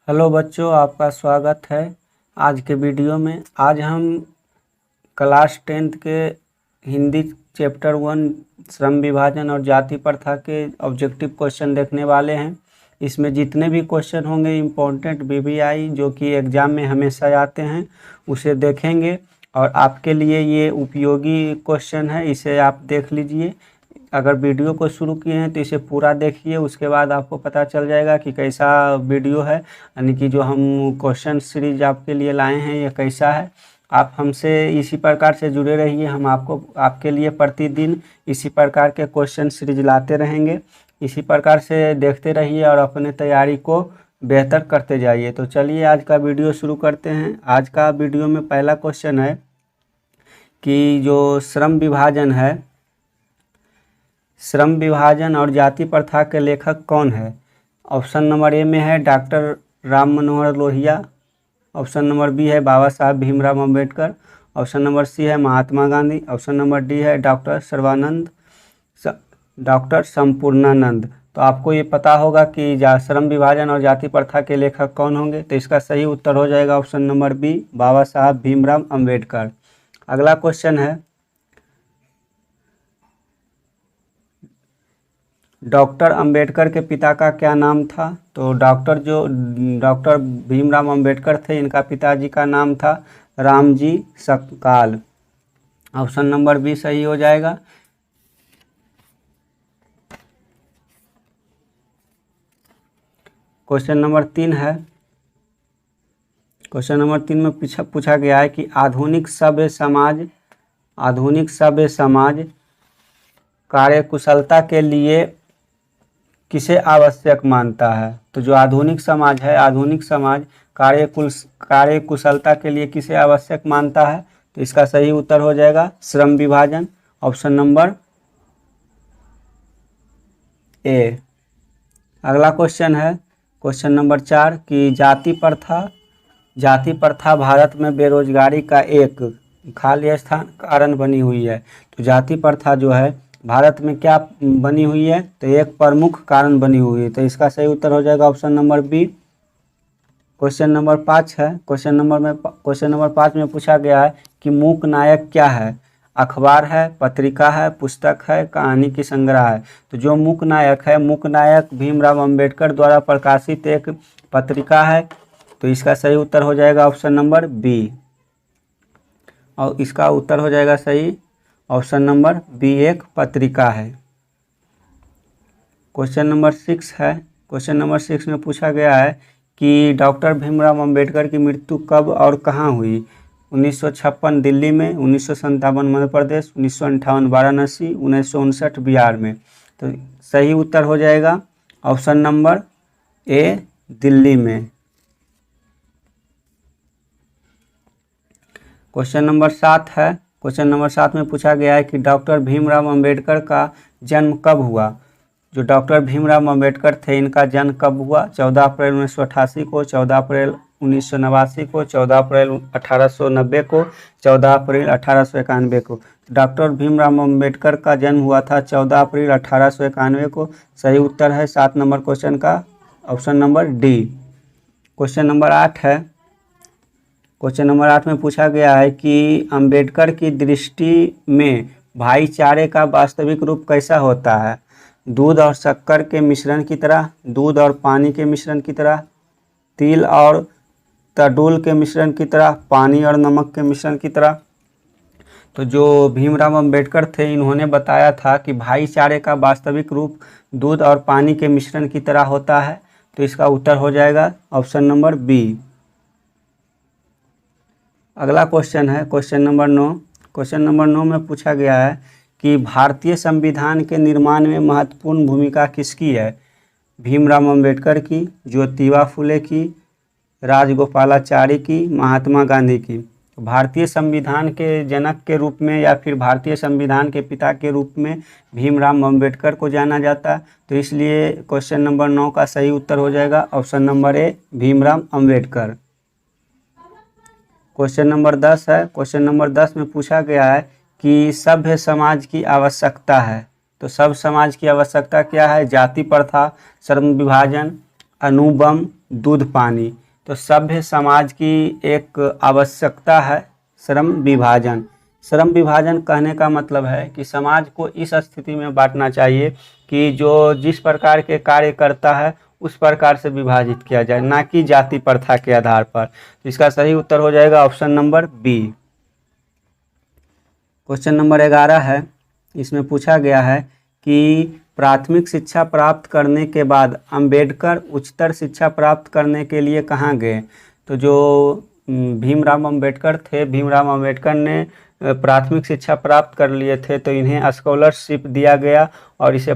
Hello बच्चों, आपका स्वागत है आज के वीडियो में। आज हम क्लास 10th के हिंदी चैप्टर 1 श्रम विभाजन और जाति प्रथा के ऑब्जेक्टिव क्वेश्चन देखने वाले हैं। इसमें जितने भी क्वेश्चन होंगे इम्पोर्टेंट वीवीआई जो कि एग्ज़ाम में हमेशा आते हैं उसे देखेंगे और आपके लिए ये उपयोगी क्वेश्चन है, इसे आप देख लीजिए। अगर वीडियो को शुरू किए हैं तो इसे पूरा देखिए, उसके बाद आपको पता चल जाएगा कि कैसा वीडियो है, यानी कि जो हम क्वेश्चन सीरीज आपके लिए लाए हैं ये कैसा है। आप हमसे इसी प्रकार से जुड़े रहिए, हम आपके लिए प्रतिदिन इसी प्रकार के क्वेश्चन सीरीज लाते रहेंगे। इसी प्रकार से देखते रहिए और अपने तैयारी को बेहतर करते जाइए। तो चलिए आज का वीडियो शुरू करते हैं। आज का वीडियो में पहला क्वेश्चन है कि जो श्रम विभाजन है, श्रम विभाजन और जाति प्रथा के लेखक कौन है। ऑप्शन नंबर ए में है doctor Ram Manohar Lohia, option number B है Baba Saheb Bhimrao Ambedkar, option number C है Mahatma Gandhi, option number D है डॉक्टर संपूर्णानंद। तो आपको ये पता होगा कि श्रम विभाजन और जाति प्रथा के लेखक कौन होंगे, तो इसका सही उत्तर हो जाएगा ऑप्शन नंबर बी, बाबा साहब भीमराव अंबेडकर। अगला क्वेश्चन है डॉक्टर अंबेडकर के पिता का क्या नाम था। तो डॉक्टर भीमराव अंबेडकर थे, इनका पिताजी का नाम था Ramji Sakpal. Option number B सही हो जाएगा। क्वेश्चन नंबर 3 है। क्वेश्चन नंबर 3 में पूछा गया है कि आधुनिक सभ्य समाज कार्यकुशलता के लिए किसे आवश्यक मानता है। तो जो आधुनिक समाज है, आधुनिक समाज कार्यकुशलता के लिए किसे आवश्यक मानता है, तो इसका सही उत्तर हो जाएगा श्रम विभाजन, ऑप्शन नंबर ए। अगला क्वेश्चन है क्वेश्चन नंबर 4 कि जाति प्रथा भारत में बेरोजगारी का एक खाली स्थान कारण बनी हुई है। तो जाति प्रथा जो है भारत में क्या बनी हुई है, तो एक प्रमुख कारण बनी हुई है। तो इसका सही उत्तर हो जाएगा option number B. Question number 5 है। क्वेश्चन नंबर 5 में पूछा गया है कि मूक नायक क्या है। अखबार है, पत्रिका है, पुस्तक है, कहानी की संग्रह है। तो जो मूक नायक है, मूक नायक भीमराव अंबेडकर द्वारा प्रकाशित एक पत्रिका है। तो इसका सही उत्तर हो जाएगा ऑप्शन नंबर बी, और इसका उत्तर हो जाएगा सही ऑप्शन नंबर बी, एक पत्रिका है। क्वेश्चन नंबर 6 है। क्वेश्चन नंबर 6 में पूछा गया है कि डॉक्टर भीमराव अंबेडकर की मृत्यु कब और कहाँ हुई। 1956 दिल्ली में, 1957 मध्य प्रदेश, 1958 वाराणसी, 1959 बिहार में। तो सही उत्तर हो जाएगा ऑप्शन नंबर ए, दिल्ली में। क्वेश्चन नंबर 7 है। क्वेश्चन नंबर 7 में पूछा गया है कि डॉक्टर भीमराव अंबेडकर का जन्म कब हुआ। जो डॉक्टर भीमराव अंबेडकर थे, इनका जन्म कब हुआ। 14 अप्रैल 1988 को, 14 अप्रैल 1989 को, 14 अप्रैल 1890 को, 14 अप्रैल 1891 को। डॉक्टर भीमराव अंबेडकर का जन्म हुआ था 14 अप्रैल 1891 को। सही उत्तर है 7 नंबर क्वेश्चन का option number D. Question number 8 है। क्वेश्चन नंबर 8 में पूछा गया है कि अंबेडकर की दृष्टि में भाईचारे का वास्तविक रूप कैसा होता है। दूध और शक्कर के मिश्रण की तरह, दूध और पानी के मिश्रण की तरह, तिल और तडूल के मिश्रण की तरह, पानी और नमक के मिश्रण की तरह। तो जो भीमराव अंबेडकर थे, इन्होंने बताया था कि भाईचारे का वास्तविक रूप दूध और पानी के मिश्रण की तरह होता है। तो इसका उत्तर हो जाएगा ऑप्शन नंबर बी। अगला क्वेश्चन है क्वेश्चन नंबर 9। क्वेश्चन नंबर 9 में पूछा गया है कि भारतीय संविधान के निर्माण में महत्वपूर्ण भूमिका किसकी है। भीमराव अंबेडकर की, ज्योतिबा फुले की, राजगोपालाचारी की, महात्मा गांधी की। भारतीय संविधान के जनक के रूप में या फिर भारतीय संविधान के पिता के रूप में भीमराव अंबेडकर को जाना जाता है। तो इसलिए क्वेश्चन नंबर 9 का सही उत्तर हो जाएगा option number A, Bhimrao Ambedkar. Question number 10 है। क्वेश्चन नंबर 10 में पूछा गया है कि सभ्य समाज की आवश्यकता है। तो सभ्य समाज की आवश्यकता क्या है। जाति प्रथा, श्रम विभाजन, अनुबंध, दूध पानी। तो सभ्य समाज की एक आवश्यकता है श्रम विभाजन। श्रम विभाजन कहने का मतलब है कि समाज को इस स्थिति में बांटना चाहिए कि जो जिस प्रकार के कार्य करता है उस प्रकार से विभाजित किया जाए, ना कि जाति प्रथा के आधार पर। तो इसका सही उत्तर हो जाएगा option number B. Question number 11 है, इसमें पूछा गया है कि प्राथमिक शिक्षा प्राप्त करने के बाद अंबेडकर उच्चतर शिक्षा प्राप्त करने के लिए कहाँ गए। तो जो भीमराव अंबेडकर थे, भीमराव अंबेडकर ने प्राथमिक शिक्षा प्राप्त कर लिए थे तो इन्हें स्कॉलरशिप दिया गया और इसे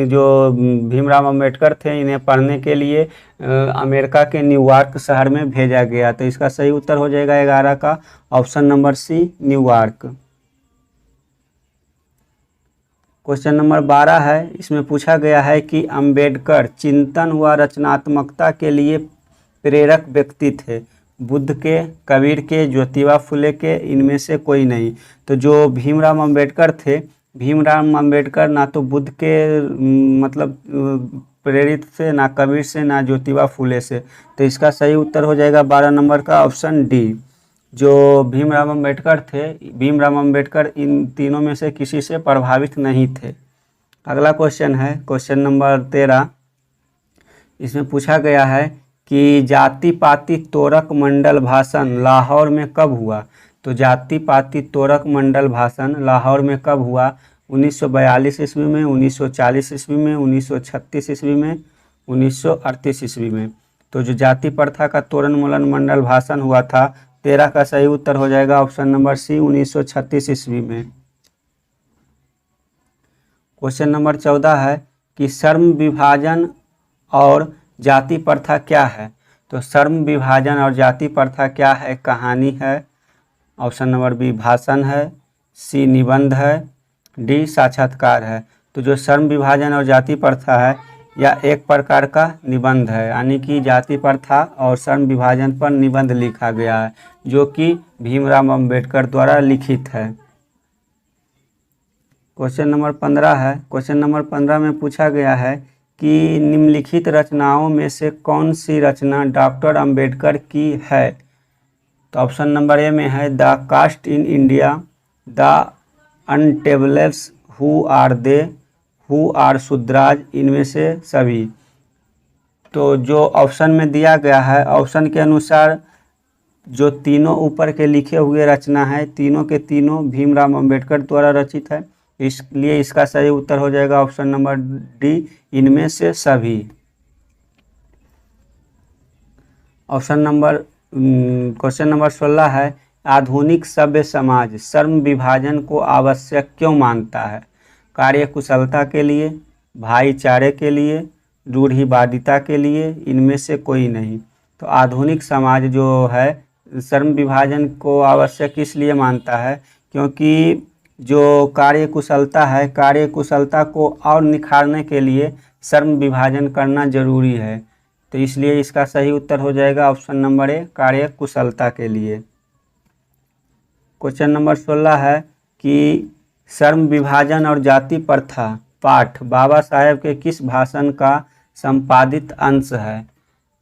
जो भीमराव अंबेडकर थे इन्हें पढ़ने के लिए अमेरिका के न्यूयॉर्क शहर में भेजा गया। तो इसका सही उत्तर हो जाएगा 11 का option number C, New York. Question number 12 है, इसमें पूछा गया है कि अंबेडकर चिंतन व रचनात्मकता के लिए प्रेरक व्यक्ति थे। बुद्ध के, कबीर के, ज्योतिबा फुले के, इनमें से कोई नहीं। तो जो भीमराव अंबेडकर थे, भीमराव अंबेडकर ना तो बुद्ध के मतलब प्रेरित से, ना कबीर से, ना ज्योतिबा फुले से। तो इसका सही उत्तर हो जाएगा 12 नंबर का ऑप्शन डी। जो भीमराव अंबेडकर थे, भीमराव अंबेडकर इन तीनों में से किसी से प्रभावित नहीं थे। अगला क्वेश्चन है क्वेश्चन नंबर 13, इसमें पूछा गया है कि जाति पाति तोरक मंडल भाषण लाहौर में कब हुआ। तो जाति पाति तोरक मंडल भाषण लाहौर में कब हुआ? 1942 ईस्वी में, 1940 ईस्वी में, 1936 ईस्वी में, 1938 ईस्वी में। तो जो जाति प्रथा का तोरण मूलन मंडल भाषण हुआ था 13 का सही उत्तर हो जाएगा ऑप्शन नंबर सी, 1936 ईस्वी में। क्वेश्चन नंबर 14 है कि श्रम विभाजन और जाति प्रथा क्या है। तो श्रम विभाजन और जाति प्रथा क्या है? कहानी है, ऑप्शन नंबर बी भाषण है, सी निबंध है, डी साक्षात्कार है। तो जो श्रम विभाजन और जाति प्रथा है यह एक प्रकार का निबंध है, यानी कि जाति प्रथा और श्रम विभाजन पर निबंध लिखा गया है जो कि भीमराव अंबेडकर द्वारा लिखित है। क्वेश्चन नंबर 15 है, क्वेश्चन नंबर 15 में पूछा गया है कि निम्नलिखित रचनाओं में से कौन सी रचना डॉक्टर अंबेडकर की है। तो ऑप्शन नंबर ए में है the caste in India, the untouchables, who are they, who are Shudras, इनमें से सभी। तो जो ऑप्शन में दिया गया है, ऑप्शन के अनुसार जो तीनों ऊपर के लिखे हुए रचना है तीनों के तीनों भीमराव अंबेडकर द्वारा रचित है, इसलिए इसका सही उत्तर हो जाएगा ऑप्शन नंबर डी, इनमें से सभी। ऑप्शन नंबर क्वेश्चन नंबर 16 है आधुनिक सभ्य समाज श्रम विभाजन को आवश्यक क्यों मानता है? कार्य कुशलता के लिए, भाईचारे के लिए, रूढ़िवादिता के लिए, इनमें से कोई नहीं। तो आधुनिक समाज जो है श्रम विभाजन को आवश्यक इसलिए मानता है क्योंकि जो कार्य कुशलता है, कार्य कुशलता को और निखारने के लिए श्रम विभाजन करना जरूरी है। तो इसलिए इसका सही उत्तर हो जाएगा ऑप्शन नंबर ए, कार्य कुशलता के लिए। क्वेश्चन नंबर 16 है कि श्रम विभाजन और जाति प्रथा पाठ बाबा साहेब के किस भाषण का संपादित अंश है?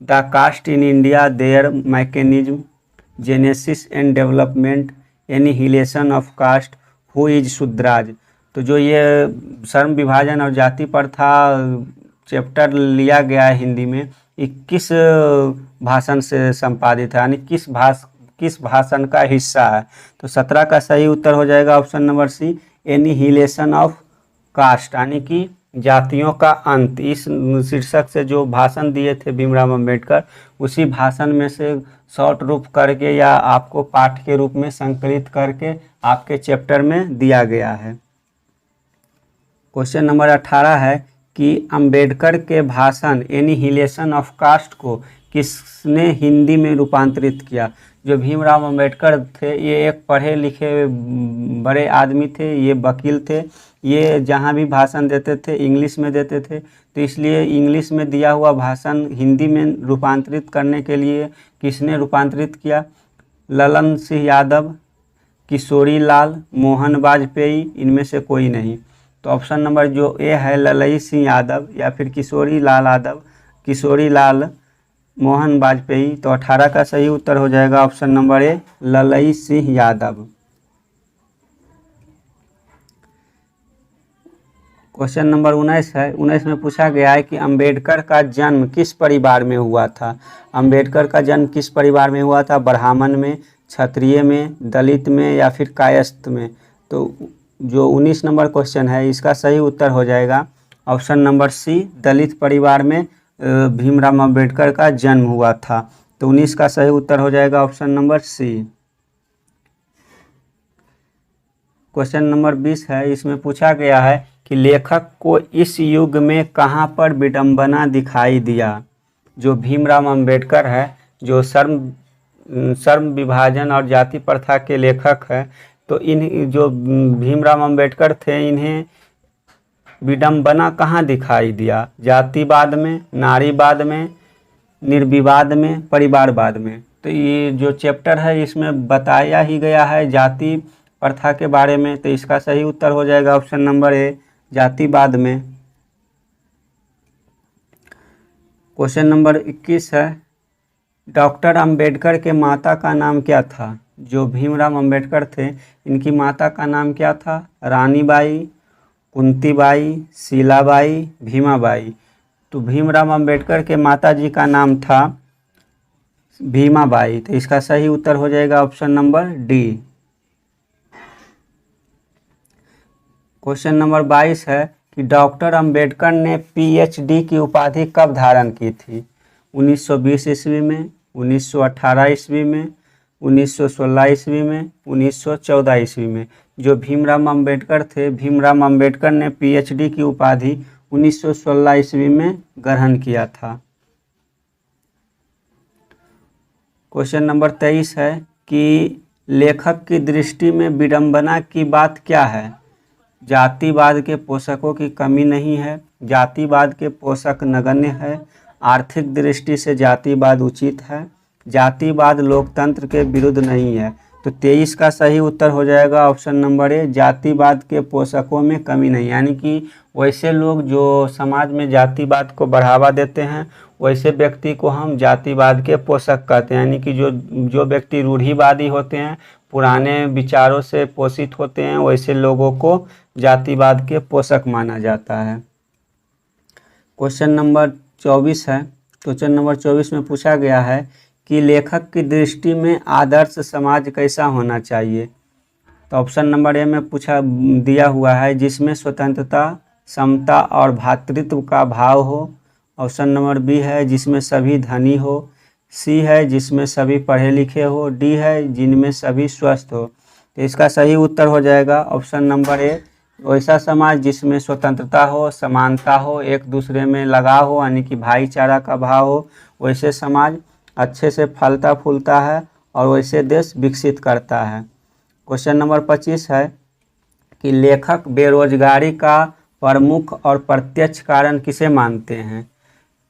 The caste in India, their mechanism, genesis and development, annihilation of caste, who is Shudras. तो जो ये श्रम विभाजन और जाति प्रथा चैप्टर लिया गया है हिंदी में, 21 भाषण से संपादित है, यानी किस भाषण का हिस्सा है? तो 17 का सही उत्तर हो जाएगा option number C, annihilation of caste, यानी कि जातियों का अंत। इस शीर्षक से जो भाषण दिए थे भीमराव अंबेडकर, उसी भाषण में से शॉर्ट रूप करके या आपको पाठ के रूप में संकलित करके आपके चैप्टर में दिया गया है। क्वेश्चन नंबर 18 है कि अंबेडकर के भाषण एनिहिलेशन ऑफ कास्ट को किसने हिंदी में रूपांतरित किया? जो भीमराव अंबेडकर थे ये एक पढ़े लिखे बड़े आदमी थे, ये वकील थे, ये जहाँ भी भाषण देते थे इंग्लिश में देते थे। तो इसलिए इंग्लिश में दिया हुआ भाषण हिंदी में रूपांतरित करने के लिए किसने रूपांतरित किया? ललन सिंह यादव, किशोरी लाल, मोहन वाजपेयी, इनमें से कोई नहीं। तो ऑप्शन नंबर जो ए है ललई सिंह यादव या फिर किशोरी लाल यादव, किशोरी लाल मोहन वाजपेयी। तो 18 का सही उत्तर हो जाएगा option number A, Lalai Singh Yadav. Question number 19 है। 19 में पूछा गया है कि अंबेडकर का जन्म किस परिवार में हुआ था। अंबेडकर का जन्म किस परिवार में हुआ था? ब्राह्मण में, क्षत्रिय में, दलित में या फिर कायस्थ में। तो जो 19 नंबर क्वेश्चन है इसका सही उत्तर हो जाएगा ऑप्शन नंबर सी, दलित परिवार में भीमराव अंबेडकर का जन्म हुआ था। तो 19 का सही उत्तर हो जाएगा option number C. Question number 20 है। इसमें पूछा गया है कि लेखक को इस युग में कहाँ पर विडंबना दिखाई दिया। जो भीमराव अंबेडकर है, जो श्रम विभाजन और जाति प्रथा के लेखक है, तो इन जो भीमराव अंबेडकर थे इन्हें विडंबना कहाँ दिखाई दिया? जातिवाद में, नारीवाद में, निर्विवाद में, परिवारवाद में। तो ये जो चैप्टर है इसमें बताया ही गया है जाति प्रथा के बारे में। तो इसका सही उत्तर हो जाएगा ऑप्शन नंबर ए, जातिवाद में। क्वेश्चन नंबर 21 है। डॉक्टर अंबेडकर के माता का नाम क्या था? जो भीमराव अंबेडकर थे इनकी माता का नाम क्या था? रानीबाई, कुंतीबाई, शीलाबाई, भीमाबाई। तो भीमराव अंबेडकर के माता जी का नाम था भीमाबाई। तो इसका सही उत्तर हो जाएगा option number D. Question number 22 है कि डॉक्टर अंबेडकर ने पीएचडी की उपाधि कब धारण की थी? 1920 ईस्वी में, 1918 ईस्वी में, 1916 ईस्वी में, 1914 ईस्वी में। जो भीमराव अंबेडकर थे, भीमराव अंबेडकर ने पीएचडी की उपाधि 1916 ईस्वी में ग्रहण किया था। क्वेश्चन नंबर 23 है कि लेखक की दृष्टि में विडंबना की बात क्या है? जातिवाद के पोषकों की कमी नहीं है, जातिवाद के पोषक नगण्य है, आर्थिक दृष्टि से जातिवाद उचित है, जातिवाद लोकतंत्र के विरुद्ध नहीं है। तो 23 का सही उत्तर हो जाएगा ऑप्शन नंबर ए, जातिवाद के पोषकों में कमी नहीं। यानी कि वैसे लोग जो समाज में जातिवाद को बढ़ावा देते हैं वैसे व्यक्ति को हम जातिवाद के पोषक कहते हैं। यानी कि जो व्यक्ति रूढ़िवादी होते हैं, पुराने विचारों से पोषित होते हैं, वैसे लोगों को जातिवाद के पोषक माना जाता है। क्वेश्चन नंबर 24 है। क्वेश्चन नंबर 24 में पूछा गया है कि लेखक की दृष्टि में आदर्श समाज कैसा होना चाहिए। तो ऑप्शन नंबर ए में पूछा दिया हुआ है जिसमें स्वतंत्रता, समता और भ्रातृत्व का भाव हो। ऑप्शन नंबर बी है जिसमें सभी धनी हो, सी है जिसमें सभी पढ़े लिखे हो, डी है जिनमें सभी स्वस्थ हो। तो इसका सही उत्तर हो जाएगा ऑप्शन नंबर ए, वैसा समाज जिसमें स्वतंत्रता हो, समानता हो, एक दूसरे में लगाव हो, यानी कि भाईचारा का भाव हो, वैसे समाज अच्छे से फलता फूलता है और वैसे देश विकसित करता है। क्वेश्चन नंबर 25 है कि लेखक बेरोजगारी का प्रमुख और प्रत्यक्ष कारण किसे मानते हैं।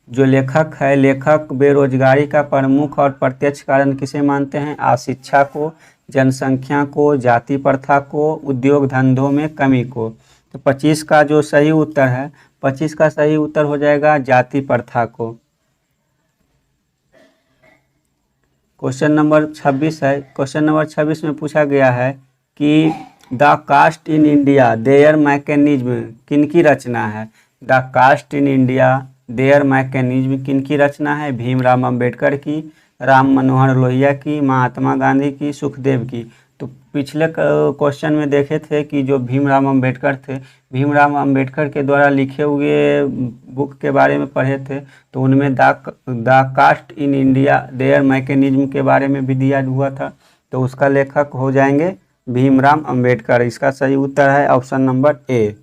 जो लेखक है, लेखक बेरोजगारी का प्रमुख और प्रत्यक्ष कारण किसे मानते हैं? अशिक्षा को, जनसंख्या को, जाति प्रथा को, उद्योग धंधों में कमी को। तो 25 का जो सही उत्तर है, 25 का सही उत्तर हो जाएगा जाति प्रथा को। क्वेश्चन नंबर 26 है। क्वेश्चन नंबर 26 में पूछा गया है कि the caste in India their mechanism किनकी रचना है। The caste in India their mechanism किनकी रचना है? भीमराव अंबेडकर की, राम मनोहर लोहिया की, महात्मा गांधी की, सुखदेव की। तो पिछले क्वेश्चन में देखे थे कि जो भीमराव अंबेडकर थे, भीमराव अंबेडकर के द्वारा लिखे हुए बुक के बारे में पढ़े थे, तो उनमें the caste in India their mechanism के बारे में भी दिया हुआ था। तो उसका लेखक हो जाएंगे भीमराव अंबेडकर। इसका सही उत्तर है option number A.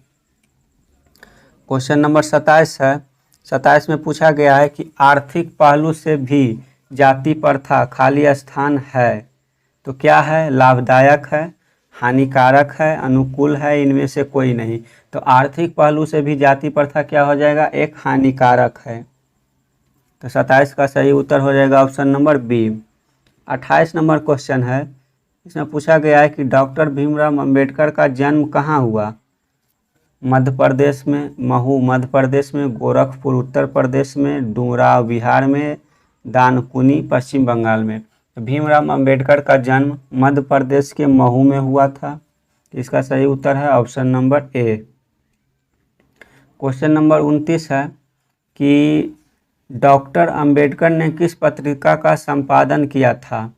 Question number 27 है। 27 में पूछा गया है कि आर्थिक पहलू से भी जाति प्रथा खाली स्थान है तो क्या है? लाभदायक है, हानिकारक है, अनुकूल है, इनमें से कोई नहीं। तो आर्थिक पहलू से भी जाति प्रथा क्या हो जाएगा? एक हानिकारक है। तो 27 का सही उत्तर हो जाएगा option number B. 28 number question है। इसमें पूछा गया है कि डॉक्टर भीमराव अंबेडकर का जन्म कहाँ हुआ। मध्य प्रदेश में, महू मध्य प्रदेश में, गोरखपुर उत्तर प्रदेश में, डुमराव बिहार में दानकुनी पश्चिम बंगाल में। भीमराव अंबेडकर का जन्म मध्य प्रदेश के महू में हुआ था। इसका सही उत्तर है option number A. Question number 29 है कि डॉक्टर अंबेडकर ने किस पत्रिका का संपादन किया था?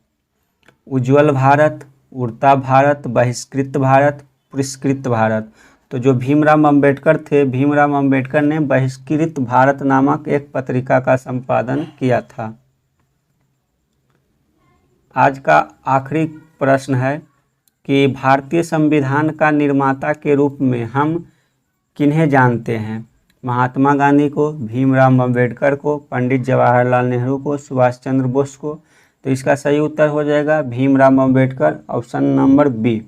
उज्ज्वल भारत, उड़ता भारत, बहिष्कृत भारत, पुरस्कृत भारत। तो जो भीमराव अंबेडकर थे, भीमराव अंबेडकर ने बहिष्कृत भारत नामक एक पत्रिका का संपादन किया था। आज का आखिरी प्रश्न है कि भारतीय संविधान का निर्माता के रूप में हम किन्हें जानते हैं? महात्मा गांधी को, भीमराव अंबेडकर को, पंडित जवाहरलाल नेहरू को, सुभाष चंद्र बोस को। तो इसका सही उत्तर हो जाएगा Bhimrao Ambedkar, option number B.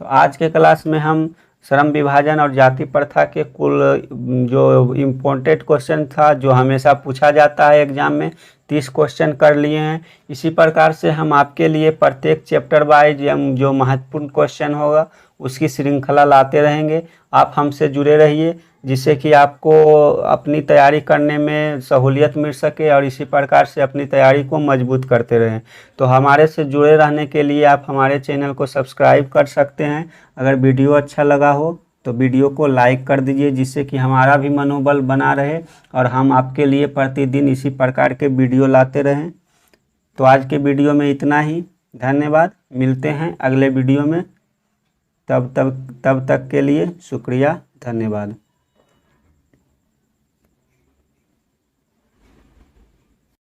तो आज के क्लास में हम श्रम विभाजन और जाति प्रथा के कुल जो इम्पोर्टेंट क्वेश्चन था, जो हमेशा पूछा जाता है एग्जाम में, 30 क्वेश्चन कर लिए हैं। इसी प्रकार से हम आपके लिए प्रत्येक चैप्टर वाइज जो महत्वपूर्ण क्वेश्चन होगा उसकी श्रृंखला लाते रहेंगे। आप हमसे जुड़े रहिए, जिससे कि आपको अपनी तैयारी करने में सहूलियत मिल सके और इसी प्रकार से अपनी तैयारी को मजबूत करते रहें। तो हमारे से जुड़े रहने के लिए आप हमारे चैनल को सब्सक्राइब कर सकते हैं। अगर वीडियो अच्छा लगा हो तो वीडियो को लाइक कर दीजिए, जिससे कि हमारा भी मनोबल बना रहे और हम आपके लिए प्रतिदिन इसी प्रकार के वीडियो लाते रहें। तो आज के वीडियो में इतना ही। धन्यवाद। मिलते हैं अगले वीडियो में। तब तक के लिए शुक्रिया। धन्यवाद।